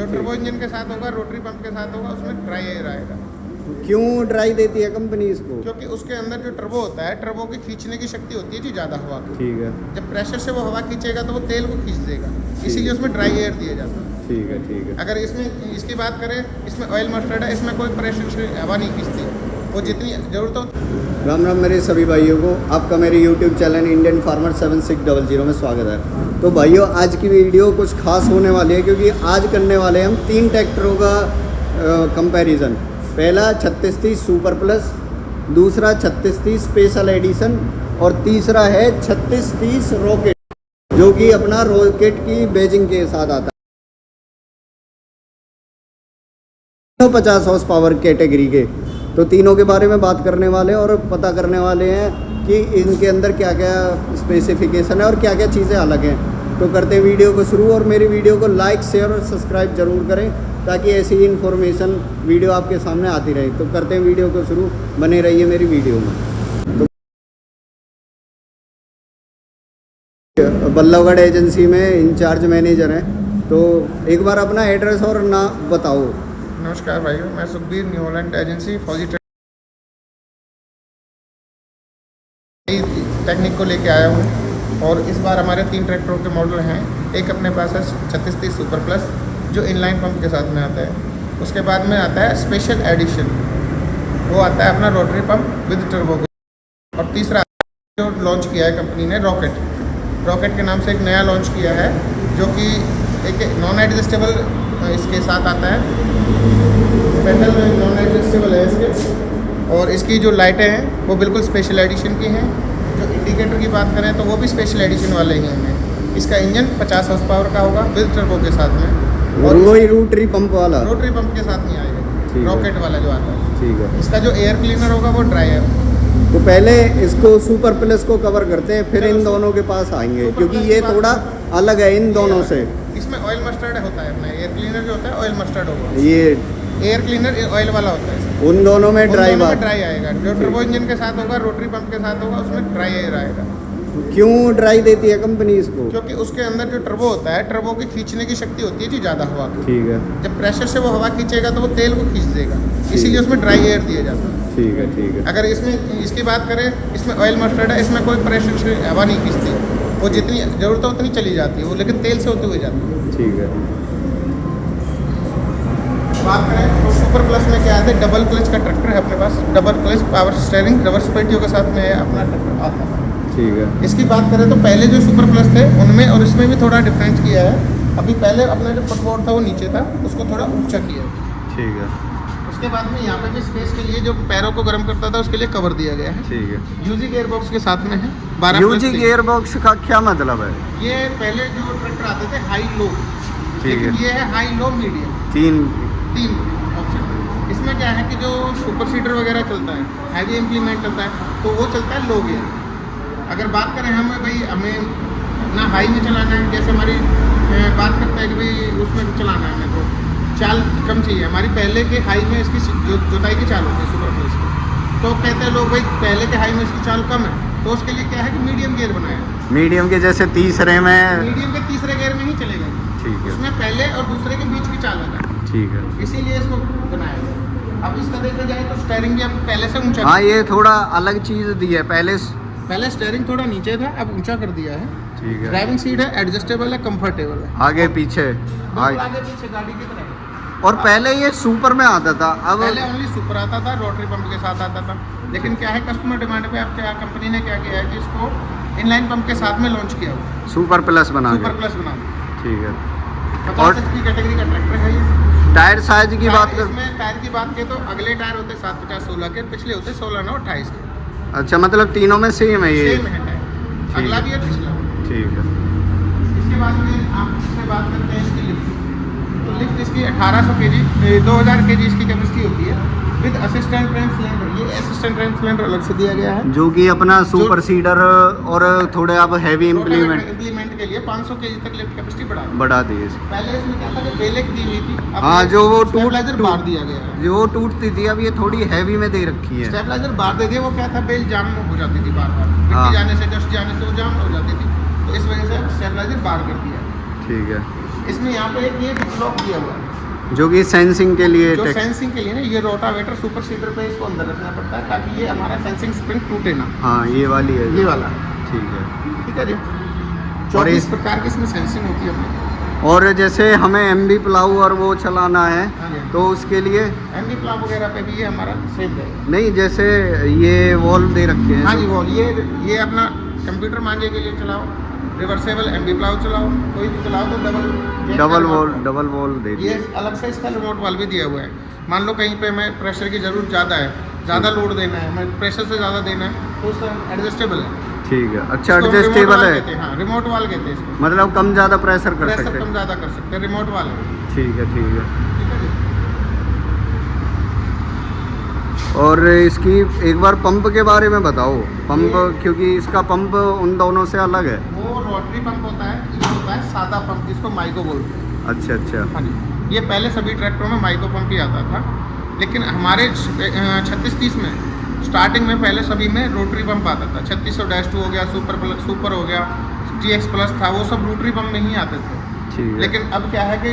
Turbo engine के साथ होगा, रोटरी पंप के साथ होगा, उसमें ड्राई एयर आएगा। क्यों ड्राई देती है कंपनी इसको? क्योंकि उसके अंदर जो टर्बो होता है, टर्बो की खींचने की शक्ति होती है जी ज़्यादा हवा की। ठीक है। जब प्रेशर से वो हवा खींचेगा तो वो तेल को खींच देगा, इसीलिए उसमें ड्राई एयर दिया जाता है। ठीक है, ठीक है। अगर इसमें इसकी बात करें, इसमें ऑयल मस्टर्ड है, इसमें कोई प्रेशर से हवा नहीं खींचती, वो जितनी ज़रूरत हो। राम राम मेरे सभी भाइयों को, आपका मेरे YouTube चैनल इंडियन फार्मर 7600 में स्वागत है। तो भाइयों, आज की वीडियो कुछ खास होने वाली है, क्योंकि आज करने वाले हैं हम 3 ट्रैक्टरों का कंपैरिजन। पहला 3630 सुपर प्लस, दूसरा 3630 स्पेशल एडिशन और तीसरा है 3630 रॉकेट, जो कि अपना रॉकेट की बेजिंग के साथ आता है। 50 हॉर्स पावर कैटेगरी के तो तीनों के बारे में बात करने वाले हैं और पता करने वाले हैं कि इनके अंदर क्या क्या स्पेसिफिकेशन है और क्या क्या चीज़ें अलग हैं। तो करते हैं वीडियो को शुरू, और मेरी वीडियो को लाइक शेयर और सब्सक्राइब जरूर करें, ताकि ऐसी ही इन्फॉर्मेशन वीडियो आपके सामने आती रहे। तो करते हैं वीडियो को शुरू, बने रहिए मेरी वीडियो में। तो बल्लभगढ़ एजेंसी में इंचार्ज मैनेजर हैं, तो एक बार अपना एड्रेस और नाम बताओ। नमस्कार भाइयों, मैं सुखबीर, न्यू हॉलैंड एजेंसी फौजी टेक्निक को लेके आया हूँ। और इस बार हमारे 3 ट्रैक्टरों के मॉडल हैं। एक अपने पास है 3630 सुपर प्लस, जो इनलाइन पंप के साथ में आता है। उसके बाद में आता है स्पेशल एडिशन, वो आता है अपना रोटरी पंप विद टर्बो। और तीसरा जो लॉन्च किया है कंपनी ने, रॉकेट के नाम से एक नया लॉन्च किया है, जो कि एक नॉन एडजस्टेबल इसके साथ आता है। पैनल में नॉन एडजस्टेबल है इसके, और इसकी जो लाइटें हैं वो बिल्कुल स्पेशल एडिशन की हैं। जो इंडिकेटर की बात करें तो वो भी स्पेशल एडिशन वाले ही हैं। इसका इंजन 50 हॉर्स पावर का होगा विद टर्बो के साथ में, और वही रोटरी पंप वाला, रोटरी पंप के साथ नहीं आएगा, रॉकेट वाला जो आता है। ठीक है। इसका जो एयर क्लीनर होगा वो ड्राई है। तो पहले इसको सुपर प्लस को कवर करते हैं, फिर इन दोनों के पास आएंगे, क्योंकि ये थोड़ा अलग है इन दोनों से। इसमें ऑयल मस्टर्ड होता है अपना, एयर क्लीनर जो होता है ऑयल मस्टर्ड होगा। ये एयर क्लीनर ऑयल वाला होता है। उन दोनों में ड्राई आएगा। जो टर्बो इंजन के साथ होगा, रोटरी पंप के साथ होगा, उसमें ड्राई एयर आएगा। क्यों ड्राई देती है कंपनी इसको? क्योंकि उसके अंदर जो टर्बो होता है, टर्बो की खींचने की शक्ति होती है जी ज़्यादा हवा की। ठीक है। जब प्रेशर से वो हवा खींचेगा तो वो तेल को खींच देगा, इसीलिए उसमें ड्राई एयर दिया जाता है। ठीक है, ठीक है। अगर इसमें इसकी बात करें, इसमें ऑयल मस्टर्ड है, इसमें कोई प्रेशर से हवा नहीं खींचती, वो जितनी ज़रूरत है उतनी चली जाती है वो, लेकिन तेल से होते हुए जाती है। ठीक है। बात करें तो सुपर प्लस में क्या आता है, डबल क्लच का ट्रैक्टर है अपने पास। Double clutch power steering reverse पेटियों के साथ में है अपना ट्रैक्टर आता है। ठीक है। इसकी बात करें तो पहले जो सुपर प्लस थे उनमें और इसमें भी थोड़ा डिफरेंस किया है। अभी पहले अपना जो फुटबोर्ड था वो नीचे था, उसको थोड़ा ऊंचा किया है। ठीक है। उसके बाद में यहाँ पे भी स्पेस के लिए जो पैरों को गर्म करता था उसके लिए कवर दिया गया है। ठीक है। यूजी गियर बॉक्स के साथ में है। 12 यूजी गियर बॉक्स का क्या मतलब है? ये पहले जो ट्रैक्टर आते थे हाई लो, ठीक है। ये है हाई लो मीडियम, 3 ऑप्शन। इसमें क्या है कि जो सुपर सीडर वगैरह चलता है, हैवी इम्प्लीमेंट चलता है, तो वो चलता है लो गियर। अगर बात करें हमें ना हाई में चलाना है, जैसे हमारी बात करते हैं कि भाई उसमें चलाना है, मेरे को चाल कम चाहिए, हमारी पहले के हाई में इसकी जुताई की चाल होती है सुपर प्लस की, तो कहते हैं लोग भाई पहले के हाई में इसकी चाल कम है, तो उसके लिए क्या है कि मीडियम गियर बनाया है। मीडियम के जैसे तीसरे में, मीडियम के तीसरे गियर में ही चलेगा। ठीक है। उसमें पहले और दूसरे के बीच की चाल है। ठीक है। इसीलिए इसको बनाया गया। अब इसका देखा जाए तो स्टीयरिंग भी अब पहले से ऊंचा, हाँ, ये थोड़ा अलग चीज़ दी है। पहले स्टीयरिंग थोड़ा नीचे था, अब ऊंचा कर दिया है। ठीक है। ड्राइविंग सीट है, एडजस्टेबल है, कंफर्टेबल है, आगे पीछे आगे पीछे गाड़ी की तरह। और पहले ये सुपर में आता था, अब पहले ओनली सुपर आता था, रोटरी पंप के साथ आता था। लेकिन क्या है, कस्टमर डिमांड पे अब क्या कंपनी ने क्या किया है कि इसको इनलाइन पंप के साथ में लॉन्च किया हुआ, सुपर प्लस बना सुपर प्लस बना दिया। ठीक है। 50 HP कैटेगरी का ट्रैक्टर है ये। टायर साइज की बात कर, इसमें टायर की बात करें तो अगले टायर होते 750-16 के, पिछले होते 16-9-28 के। अच्छा, मतलब तीनों में सेम है ये? सेम है टायर, अगला भी है पिछला। ठीक है। इसके बाद में आप इससे बात करते हैं इसकी लिफ्ट। तो लिफ्ट इसकी 1800 kg, 2000 kg इसकी कैपेसिटी होती है विद असिस्टेंट ट्रेन सिलेंडर। ये असिस्टेंट ट्रेन सिलेंडर अलग से दिया गया है, जो कि अपना सुपर सीडर और थोड़े अब हैवी इम्प्लीमेंट के लिए 500 kg तक लिफ्ट कैपेसिटी बढ़ा दी है। पहले इसमें क्या था कि बेलेक दी हुई थी, हाँ, जो वो स्टेबलाइजर बार दिया गया है, जो टूटती थी, अब ये थोड़ी हैवी में दे रखी है। स्टेबलाइजर बार दे दिया। वो क्या था, बेल जाम हो जाती थी बार बार, मिट्टी जाने से, डस्ट जाने से वो जाम हो जाती थी, तो इस वजह से स्टेबलाइजर बार कर दिया। ठीक है। इसमें यहाँ पे एक ये लॉक दिया हुआ है, जो कि सेंसिंग के लिए जो सेंसिंग के लिए ना, ये रोटावेटर सुपर सीडर पे इसको अंदर रखना पड़ता है ताकि ये हमारा सेंसिंग स्प्रिंग टूटे ना। हाँ ये वाली है, ये वाला ठीक है। ठीक है जी। और 24 प्रकार की इसमें सेंसिंग होती है अपनी। और जैसे हमें MB प्लाऊ और वो चलाना है हाँ जी। तो उसके लिए एमबी प्लाव वगैरह पे भी ये हमारा सेम रहेगा। नहीं, जैसे ये वॉल्व दे रखे हैं हाँ जी, वॉल ये अपना कंप्यूटर मांझे के लिए चलाओ, रिवर्सेबल एमबी प्लाव चलाओ, कोई भी चलाओ तो डबल वॉल दे ये दिए। अलग से इसका रिमोट वाल्व भी दिया हुआ है। मान लो कहीं पे मैं प्रेशर की ज़रूरत ज़्यादा है, ज़्यादा लोड देना है, मैं प्रेशर से ज़्यादा देना है तो उसका एडजस्टेबल है। ठीक है, अच्छा इसको एडजस्टेबल रिमोट वाल्व है, कहते हैं। हाँ, रिमोट वाल्व कहते हैं इसको। मतलब कम ज़्यादा प्रेशर कर प्रेशर सकते कम हैं। ज़्यादा कर सकते हैं, रिमोट वाल्व है। ठीक है, ठीक है। ठीक है जी। और इसकी एक बार पंप के बारे में बताओ, पंप, क्योंकि इसका पंप उन दोनों से अलग है। वो रोटरी पंप होता है, ये होता है सादा पंप जिसको माइको बोलते हैं। अच्छा अच्छा, हाँ जी, ये पहले सभी ट्रैक्टरों में माइको पंप ही आता था, लेकिन हमारे 3630 में स्टार्टिंग में पहले सभी में रोटरी पंप आता था। 3600-2 हो गया, सुपर हो गया, TX प्लस था, वो सब रोटरी पंप में ही आते थे। ठीक है। लेकिन अब क्या है कि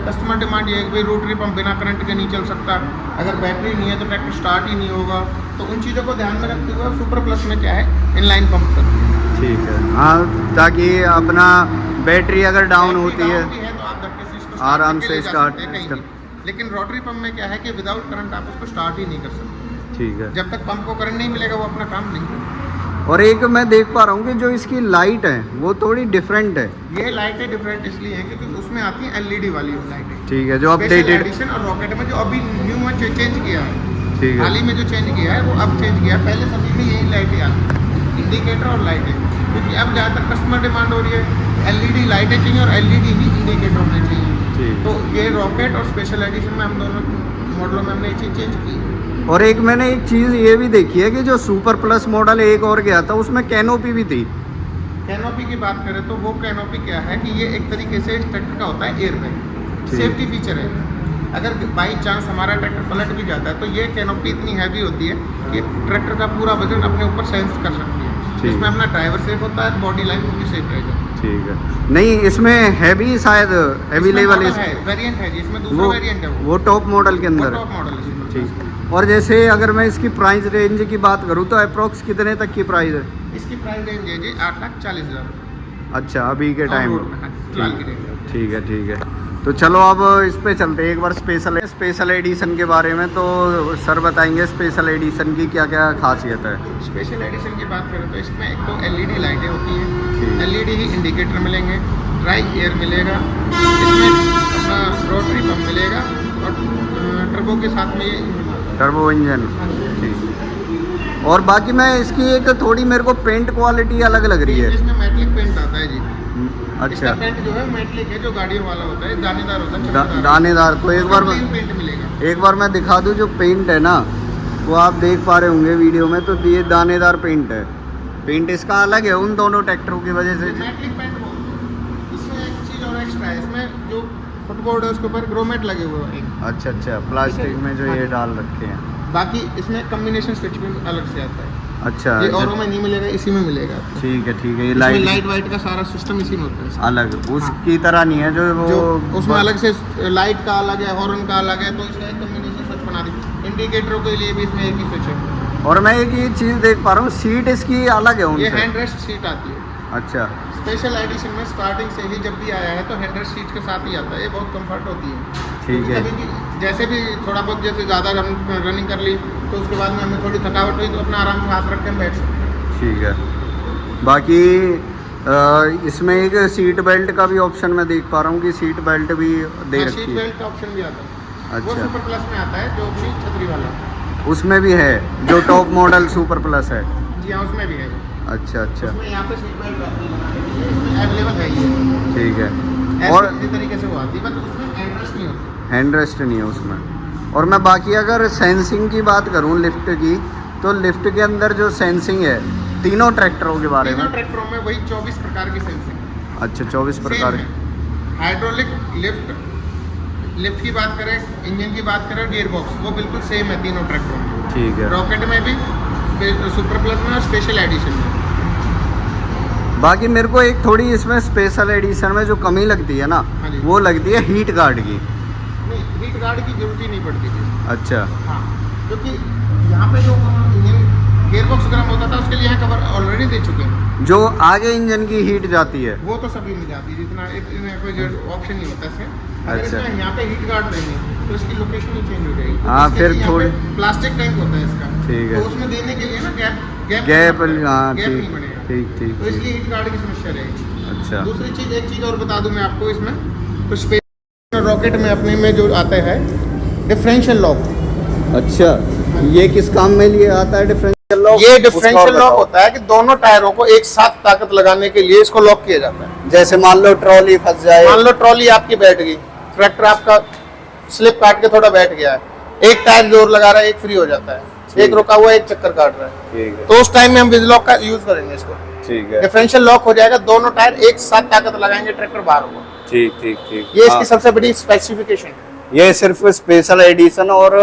कस्टमर डिमांड ये है कि भाई रोटरी पंप बिना करंट के नहीं चल सकता, अगर बैटरी नहीं है तो ट्रैक्टर स्टार्ट ही नहीं होगा। तो उन चीज़ों को ध्यान में रखते हुए सुपर प्लस में क्या है, इनलाइन पंप करते हैं। ठीक है, हाँ, ताकि अपना बैटरी अगर डाउन होती है तो आप धक्के से इसको आराम करके से ले जा स्टार्ट सकते हैं कहीं भी। लेकिन रोटरी पंप में क्या है कि विदाउट करंट आप उसको स्टार्ट ही नहीं कर सकते। ठीक है। जब तक पंप को करंट नहीं मिलेगा वो अपना काम नहीं करेगा। और एक मैं देख पा रहा हूँ कि जो इसकी लाइट है वो थोड़ी डिफरेंट है। ये लाइटें डिफरेंट इसलिए हैं क्योंकि उसमें आती है LED वाली लाइटें। ठीक है, जो स्पेशल अपडेटेड। एडिशन और रॉकेट में जो अभी न्यू में चेंज किया है, ठीक हाल ही है, में जो चेंज किया है वो अब चेंज किया है। पहले सभी में यही लाइटें आती हैं, इंडिकेटर और लाइटें, क्योंकि अब ज़्यादातर कस्टमर डिमांड हो रही है LED लाइटें चाहिए और LED ही इंडिकेटर होने चाहिए। ठीक। तो ये रॉकेट और स्पेशल एडिशन में हम दोनों मॉडलों में हमने ये चीज़ चेंज की। और एक मैंने एक चीज़ ये भी देखी है कि जो सुपर प्लस मॉडल एक और गया था उसमें कैनोपी भी थी। कैनोपी की बात करें तो वो कैनोपी क्या है कि ये एक तरीके से इस ट्रैक्टर का होता है एयर बैग, सेफ्टी फीचर है। अगर बाई चांस हमारा ट्रैक्टर पलट भी जाता है तो ये कैनोपी इतनी हैवी होती है कि ट्रैक्टर का पूरा वजन अपने ऊपर सेंस कर सकती है। इसमें अपना ड्राइवर सेफ होता है, बॉडी लाइन पूरी सेफ रहेगा। ठीक है, नहीं इसमें है भी शायद अवेलेबल है, वेरिएंट है जी, इसमें दूसरा वेरिएंट है वो टॉप मॉडल के अंदर। टॉप मॉडल है। ठीक। और जैसे अगर मैं इसकी प्राइस रेंज की बात करूँ तो अप्रोक्स कितने तक की प्राइस है? इसकी प्राइस रेंज है जी 8,40,000। अच्छा, अभी के टाइम। फिलहाल की रेंज। ठीक है, ठीक है। तो चलो अब इस पे चलते हैं एक बार स्पेशल एडिशन के बारे में। तो सर बताएंगे स्पेशल एडिशन की क्या क्या खासियत है? स्पेशल एडिशन की बात करें तो इसमें एक तो LED लाइटें होती हैं, ठीक। LED ही इंडिकेटर मिलेंगे, ड्राई एयर मिलेगा, इसमें अपना रोटरी पंप मिलेगा और टर्बो के साथ में ये टर्बो इंजन। ठीक। और बाकी मैं इसकी एक थोड़ी मेरे को पेंट क्वालिटी अलग लग रही है। इसमें मेटलिक पेंट आता है जी। अच्छा, इसका पेंट जो है मेटलिक है, जो गाड़ियों वाला होता है, दानेदार होता है, चमकदार। दानेदार। तो एक बार क्लीन पेंट मिलेगा। एक बार मैं दिखा दूं, जो पेंट है ना वो आप देख पा रहे होंगे वीडियो में, तो ये दानेदार पेंट है। पेंट इसका अलग है उन दोनों ट्रैक्टरों की वजह से। मेटलिक पेंट बोलते हैं। इसमें एक चीज़ और एक्स्ट्रा है, इसमें जो फुटबोर्ड है उसके ऊपर ग्रोमेट लगे हुए हैं। अच्छा अच्छा, प्लास्टिक में जो ये डाल रखे हैं। बाकी इसमें कम्बिनेशन स्विच भी अलग से आता है। अच्छा, ये औरों में नहीं मिलेगा, इसी में मिलेगा। ठीक है, ठीक है। ये लाइट लाइट वाइट का सारा सिस्टम इसी में होता है। अलग उसकी तरह नहीं है जो वो जो उसमें अलग से लाइट का अलग है, हॉर्न का अलग है, तो इसका एक कम्बिनेशन स्विच बना दी। इंडिकेटरों के लिए भी इसमें एक ही स्विच है। और मैं एक ये चीज़ देख पा रहा हूँ, सीट इसकी अलग है ये उनसे। हैंड रेस्ट सीट आती है। अच्छा, स्पेशल एडिशन में स्टार्टिंग से ही जब भी आया है तो हैंड रेस्ट सीट के साथ ही आता है। ये बहुत कंफर्ट होती है। ठीक है। कभी भी जैसे भी थोड़ा बहुत जैसे ज़्यादा रनिंग कर ली तो उसके बाद में हमें थोड़ी थकावट हुई तो अपना आराम से हाथ रख के हम बैठ सकते हैं। ठीक है। बाकी इसमें एक सीट बेल्ट का भी ऑप्शन मैं देख पा रहा हूँ कि सीट बेल्ट भी दे रखी है। सीट बेल्ट का ऑप्शन भी आता है। वो अच्छा, सुपर प्लस में आता है, जो अपनी छतरी वाला है। उसमें भी है जो टॉप मॉडल सुपर प्लस है। जी हाँ, उसमें भी है। अच्छा अच्छा, उसमें यहाँ पे सीट बेल्ट अवेलेबल है ये। ठीक है। और और इसी तरीके से वो आती है, बट उसमें हैंड रेस्ट नहीं होती। हैंड रेस्ट नहीं है उसमें। और मैं बाकी अगर सेंसिंग की बात करूँ लिफ्ट की, तो लिफ्ट के अंदर जो सेंसिंग है तीनों ट्रैक्टरों के बारे में। तीनों ट्रैक्टरों में वही 24 प्रकार की सेंसिंग। अच्छा, 24 प्रकार है। हाइड्रोलिक लिफ्ट की बात करें, इंजन की बात करें, गियर बॉक्स, वो बिल्कुल सेम है तीनों ट्रैक्टरों में। ठीक है। रॉकेट में भी, सुपर प्लस में और स्पेशल एडिशन में। बाकी मेरे को एक थोड़ी इसमें स्पेशल एडिशन में जो कमी लगती है ना, हाँ जी। वो लगती है हीट गार्ड की। नहीं, हीट गार्ड की जरूरत ही नहीं पड़ती थी। अच्छा हाँ, क्योंकि यहाँ पे जो इंजन गियर बॉक्स गर्म होता था उसके लिए यहाँ कवर ऑलरेडी दे चुके हैं। जो आगे इंजन की हीट जाती है वो तो सभी में जाती है, जितना इसमें कोई ऑप्शन नहीं होता इसमें। अगर अच्छा। इसमें यहाँ पे हीट गार्ड देंगे तो इसकी लोकेशन ही चेंज हो जाएगी। तो हाँ, इसके फिर लिए यहाँ थोड़ी- पे प्लास्टिक टैंक होता है इसका, ठीक है। तो उसमें देने के लिए ना गैप गैप, हाँ गैप नहीं ठीक बनेगा, ठीक ठीक तो इसलिए हीट गार्ड की समस्या रहेगी। अच्छा दूसरी चीज, एक चीज और बता दूं मैं आपको, इसमें कुछ स्पेस रॉकेट में अपने में जो आता है डिफरेंशियल लॉक। अच्छा, ये किस काम में लिए आता है डिफरेंशियल लॉक? ये डिफरेंशियल लॉक होता है कि दोनों टायरों को एक साथ ताकत लगाने के लिए इसको लॉक किया जाता है। जैसे मान लो ट्रॉली फंस जाए, मान लो ट्रॉली आपकी बैठ गई, ट्रैक्टर आपका स्लिप काट के थोड़ा बैठ गया है, एक टायर जोर लगा रहा है, एक फ्री हो जाता है, एक रुका हुआ है, एक चक्कर काट रहा है, ठीक है तो उस टाइम में हम विज लॉक का यूज करेंगे इसको। ठीक है डिफरेंशियल लॉक हो जाएगा, दोनों टायर एक साथ ताकत लगाएंगे, ट्रैक्टर बाहर होगा। ठीक ठीक ठीक। ये हाँ, इसकी सबसे बड़ी स्पेसिफिकेशन है। ये सिर्फ स्पेशल एडिशन और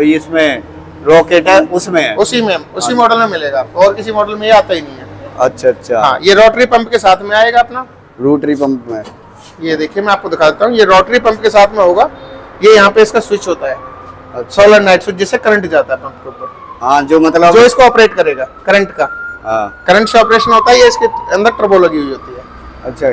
इसमें रॉकेट है उसमें है? उसी मॉडल में मिलेगा आपको, और किसी मॉडल में ये आता ही नहीं है। अच्छा अच्छा। हाँ, ये रोटरी पंप के साथ में आएगा अपना। रोटरी पंप में, ये देखिए मैं आपको दिखा देता हूँ, ये रोटरी पंप के साथ में होगा। ये यहाँ पे इसका स्विच होता है, अच्छा सोलर नाइट स्विच, जिससे करंट जाता है पंप के ऊपर, हाँ, जो मतलब जो इसको ऑपरेट करेगा करंट का। हाँ करंट से ऑपरेशन होता है, ये इसके अंदर टर्बो लगी हुई होती है। अच्छा,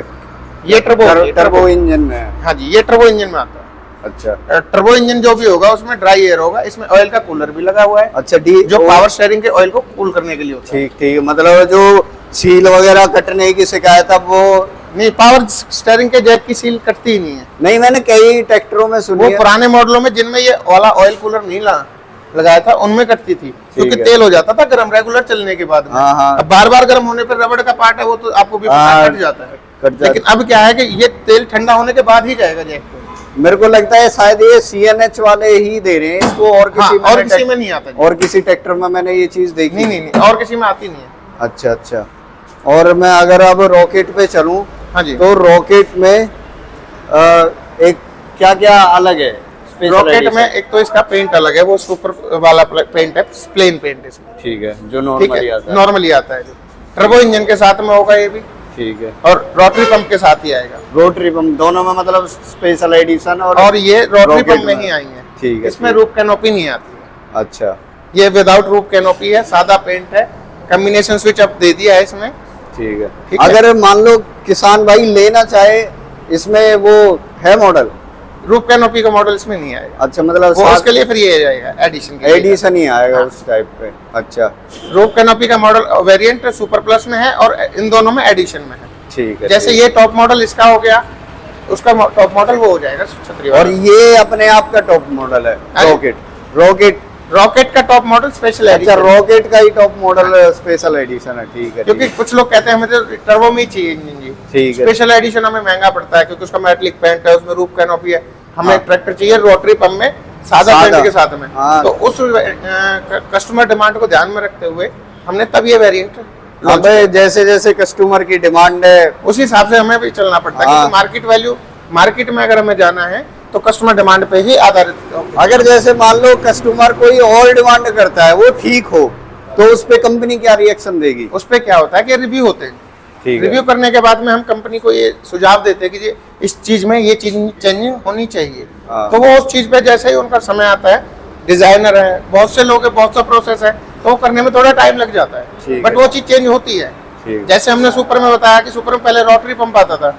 ये टर्बो इंजन में है? हाँ जी, ये टर्बो इंजन में आता है। अच्छा टर्बो इंजन जो भी होगा उसमें ड्राई एयर होगा, इसमें ऑयल का कूलर भी लगा हुआ है, अच्छा। डी जो पावर शेयरिंग के ऑयल को कूल करने के लिए होता है। ठीक ठीक, मतलब जो सील वगैरह कटने की शिकायत अब वो नहीं, पावर स्टीयरिंग के जैक की सील कटती ही नहीं है। नहीं, मैंने कई ट्रैक्टरों में सुनी वो है। पुराने मॉडलों में जिनमें ये वाला ऑयल कूलर नहीं लगाया था, उनमें कटती थी, क्योंकि है। तेल हो जाता था गर्म रेगुलर चलने के बाद में। हाँ, हाँ। अब बार बार गर्म होने पर रबड़ का पार्ट है वो तो आपको भी पता है, हाँ, कट जाता है। कट जाता। लेकिन अब क्या है कि ये तेल ठंडा होने के बाद ही जाएगा जैक पे। मेरे को लगता है शायद ये CNH वाले ही दे रहे हैं इसको, और हाँ, किसी और किसी में नहीं आता जी। और किसी ट्रैक्टर में मैंने ये चीज देखी नहीं नहीं नहीं, और किसी में आती नहीं है। अच्छा अच्छा। और मैं अगर अब रॉकेट पे चलूं, हाँ जी, तो रॉकेट में एक क्या क्या अलग है special रॉकेट edition? में एक तो इसका पेंट अलग है, वो सुपर वाला पेंट है, प्लेन पेंट इसमें। ठीक है, जो ठीक नॉर्मली है, आता है। नॉर्मली आता है जो टर्बो इंजन के साथ में होगा ये भी, ठीक है। और रोटरी पंप के साथ ही आएगा। रोटरी पंप दोनों में मतलब स्पेशल एडिशन और ये रोटरी रॉकेट पंप में ही आएंगे। ठीक है, इसमें ठीक। रूफ कैनोपी नहीं आती है। अच्छा ये विदाउट रूफ कैनोपी है, सादा पेंट है, कॉम्बिनेशन स्विच अब दे दिया है इसमें। ठीक है। ठीक है। अगर मान लो किसान भाई लेना चाहे, इसमें वो है मॉडल? रूफ कैनोपी का मॉडल इसमें नहीं आएगा। अच्छा, मतलब वो उसके लिए फिर ये जाएगा एडिशन के लिए। एडिशन ही आएगा हाँ। उस टाइप पे। अच्छा रूफ कैनोपी का मॉडल वेरिएंट सुपर प्लस में है, और इन दोनों में एडिशन में है। ठीक है। जैसे ठीक। ये टॉप मॉडल इसका हो गया, उसका टॉप मॉडल वो हो जाएगा छतरी और वाला। ये अपने आप का टॉप मॉडल है अरे। रॉकेट रॉकेट का टॉप मॉडल स्पेशल अच्छा, एडिशन, रॉकेट का ही टॉप मॉडल स्पेशल एडिशन है। ठीक है, क्योंकि ठीक कुछ लोग कहते हैं हमें तो टर्बो में ही चाहिए इंजन जी। ठीक है। स्पेशल एडिशन हमें महंगा पड़ता है, क्योंकि उसका मेटलिक पेंट है, उसमें रूफ कैनोपी है। हमें हाँ। ट्रैक्टर चाहिए रोटरी पंप में सादा सादा। पेंट के साथ में। हाँ। तो उस कस्टमर डिमांड को ध्यान में रखते हुए हमने तब ये वेरिएंट अब जैसे जैसे कस्टमर की डिमांड है उस हिसाब से हमें भी चलना पड़ता है, हाँ। क्योंकि मार्केट वैल्यू, मार्केट में अगर हमें जाना है तो कस्टमर डिमांड पे ही आधारित। अगर जैसे मान लो कस्टमर कोई और डिमांड करता है, वो ठीक हो, तो उस पे कंपनी क्या रिएक्शन देगी? उस पे क्या होता है कि रिव्यू होते हैं। ठीक है। रिव्यू करने के बाद में हम कंपनी को ये सुझाव देते हैं कि ये इस चीज में ये चीज चेंजिंग होनी चाहिए। हाँ। तो वो उस चीज पे जैसे ही उनका समय आता है, डिजाइनर है, बहुत से लोग हैं, बहुत सा प्रोसेस है, तो वो करने में थोड़ा टाइम लग जाता है, ठीक बट है। वो चीज चेंज होती है। ठीक। जैसे हमने सुपर में बताया कि सुपर में पहले रोटरी पंप आता था,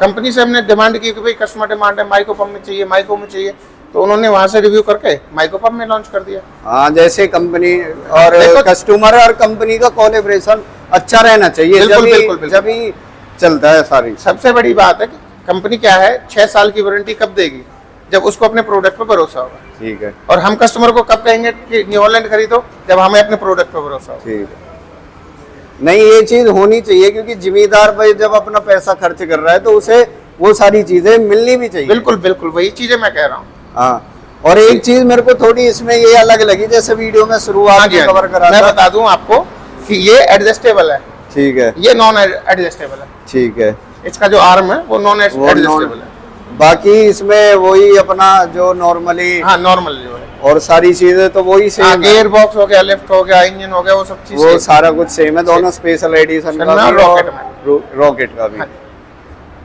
कंपनी से हमने डिमांड की कि भाई कस्टमर डिमांड है माइक्रो पंप में चाहिए, माइक्रो में चाहिए, तो उन्होंने वहां से रिव्यू करके माइक्रो पंप में लॉन्च कर दिया। हाँ, जैसे कंपनी और देखो- कस्टमर और कंपनी का कोलैबोरेशन अच्छा रहना चाहिए, बिल्कुल, जब बिल्कुल, बिल्कुल। जब ही चलता है सारी। सबसे बड़ी बात है कि कंपनी क्या है, 6 साल की वारंटी कब देगी? जब उसको अपने प्रोडक्ट पे भरोसा होगा। ठीक है, और हम कस्टमर को कब कहेंगे कि न्यू हॉलैंड खरीदो? जब हमें अपने प्रोडक्ट पे भरोसा हो। ठीक है। नहीं, ये चीज होनी चाहिए, क्योंकि जिम्मेदार भाई जब अपना पैसा खर्च कर रहा है तो उसे वो सारी चीजें मिलनी भी चाहिए। बिल्कुल बिल्कुल, वही चीजें मैं कह रहा हूँ। हाँ, और एक चीज मेरे को थोड़ी इसमें ये अलग लगी, जैसे वीडियो में शुरुआत में कवर करा मैं था। बता दूं आपको कि ये एडजस्टेबल है, ठीक है, ये नॉन एडजस्टेबल है। ठीक है। इसका जो आर्म है वो नॉन एडजस्टेबल है। बाकी इसमें वही अपना जो नॉर्मली, हाँ, नॉर्मल जो है। और सारी चीजें तो वही सेम है। गियर बॉक्स हो गया, लिफ्ट हो गया, इंजन हो गया, वो सब चीज वो सारा कुछ सेम है, दोनों स्पेशल एडिशन का और भी रॉकेट और रॉकेट का भी। हाँ।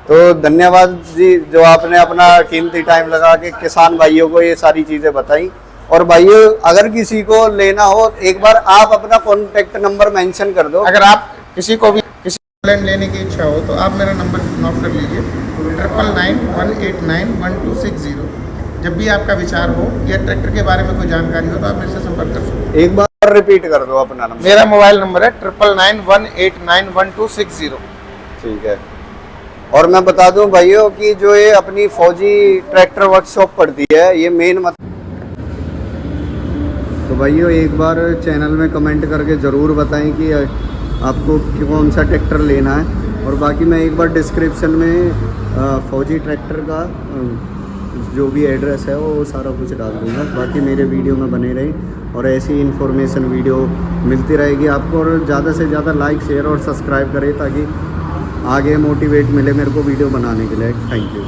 तो धन्यवाद जी, जो आपने अपना कीमती टाइम लगा के किसान भाइयों को ये सारी चीज़ें बताई। और भाइयों अगर किसी को लेना हो एक बार आप अपना कॉन्टेक्ट नंबर मेंशन कर दो। अगर आप किसी को भी किसी ऑनलाइन लेने की इच्छा हो तो आप मेरा नंबर नोट कर लीजिए 9991891260। जब भी आपका विचार हो या ट्रैक्टर के बारे में कोई जानकारी हो तो आप मेरे से संपर्क कर सकते हैं। एक बार रिपीट कर दो अपना नंबर। मेरा मोबाइल नंबर है 9991891260। ठीक है। और मैं बता दूं भाइयों कि जो ये अपनी फौजी ट्रैक्टर वर्कशॉप पड़ती है ये मेन तो भाइयों एक बार चैनल में कमेंट करके ज़रूर बताएं कि आपको कौन सा ट्रैक्टर लेना है। और बाकी मैं एक बार डिस्क्रिप्शन में फौजी ट्रैक्टर का जो भी एड्रेस है वो सारा कुछ डाल दूँगा। बाकी मेरे वीडियो में बने रहें और ऐसी इन्फॉर्मेशन वीडियो मिलती रहेगी आपको। और ज़्यादा से ज़्यादा लाइक शेयर और सब्सक्राइब करें ताकि आगे मोटिवेट मिले मेरे को वीडियो बनाने के लिए। Thank you.